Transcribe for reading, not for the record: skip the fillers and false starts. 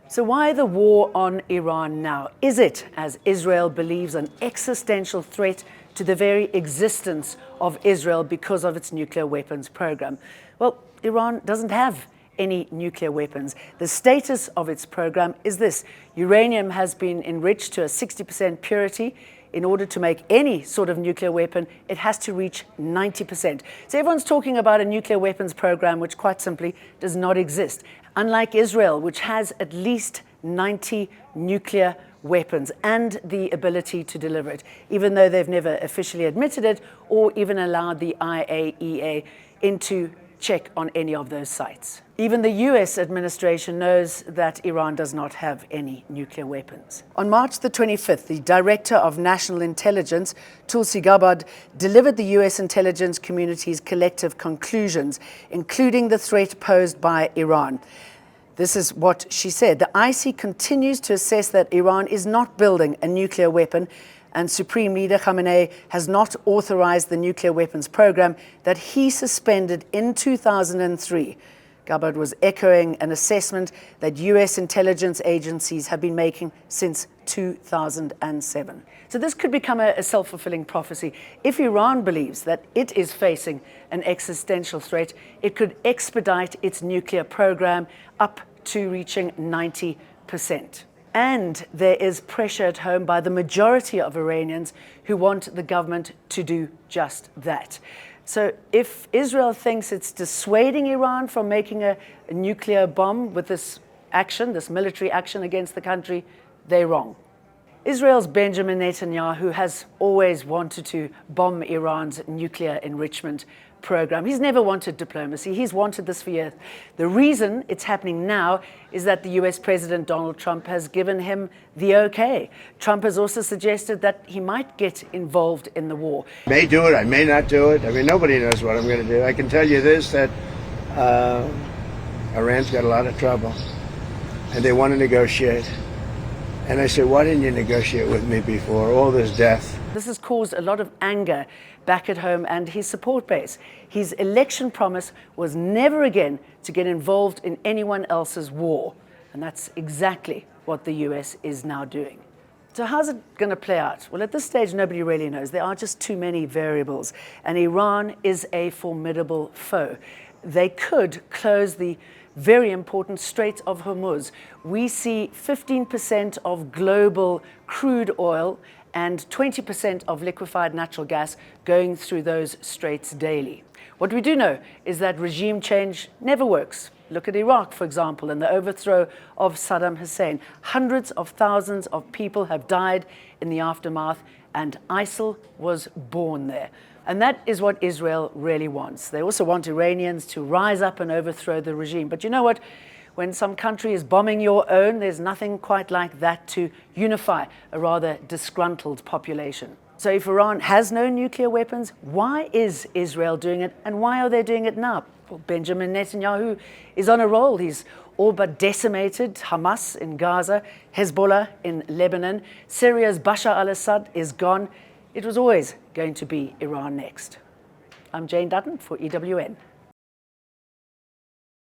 So why the war on Iran now? Is it, as Israel believes, an existential threat to the very existence of Israel because of its nuclear weapons program? Well, Iran doesn't have any nuclear weapons. The status of its program is this: uranium has been enriched to a 60% purity. In order to make any sort of nuclear weapon, it has to reach 90%. So everyone's talking about a nuclear weapons program which quite simply does not exist. Unlike Israel, which has at least 90 nuclear weapons and the ability to deliver it, even though they've never officially admitted it or even allowed the IAEA into check on any of those sites. Even the US administration knows that Iran does not have any nuclear weapons. On March the 25th, the Director of National Intelligence, Tulsi Gabbard, delivered the US intelligence community's collective conclusions, including the threat posed by Iran. This is what she said: the IC continues to assess that Iran is not building a nuclear weapon, and Supreme Leader Khamenei has not authorized the nuclear weapons program that he suspended in 2003. Gabbard was echoing an assessment that US intelligence agencies have been making since 2007. So this could become a self-fulfilling prophecy. If Iran believes that it is facing an existential threat, it could expedite its nuclear program up to reaching 90%. And there is pressure at home by the majority of Iranians who want the government to do just that. So if Israel thinks it's dissuading Iran from making a nuclear bomb with this action, this military action against the country, they're wrong. Israel's Benjamin Netanyahu has always wanted to bomb Iran's nuclear enrichment program. He's never wanted diplomacy. He's wanted this for years. The reason it's happening now is that the US President Donald Trump has given him the okay. Trump has also suggested that he might get involved in the war. I may do it, I may not do it. I mean, nobody knows what I'm going to do. I can tell you this, that Iran's got a lot of trouble and they want to negotiate. And I said, why didn't you negotiate with me before? All this death. This has caused a lot of anger back at home and his support base. His election promise was never again to get involved in anyone else's war. And that's exactly what the US is now doing. So how's it going to play out? Well, at this stage, nobody really knows. There are just too many variables. And Iran is a formidable foe. They could close the very important Strait of Hormuz. We see 15% of global crude oil and 20% of liquefied natural gas going through those straits daily. What we do know is that regime change never works. Look at Iraq, for example, and the overthrow of Saddam Hussein. Hundreds of thousands of people have died in the aftermath, and ISIL was born there. And that is what Israel really wants. They also want Iranians to rise up and overthrow the regime. But you know what? When some country is bombing your own, there's nothing quite like that to unify a rather disgruntled population. So if Iran has no nuclear weapons, why is Israel doing it? And why are they doing it now? Well, Benjamin Netanyahu is on a roll. He's all but decimated Hamas in Gaza, Hezbollah in Lebanon. Syria's Bashar al-Assad is gone. It was always going to be Iran next. I'm Jane Dutton for EWN.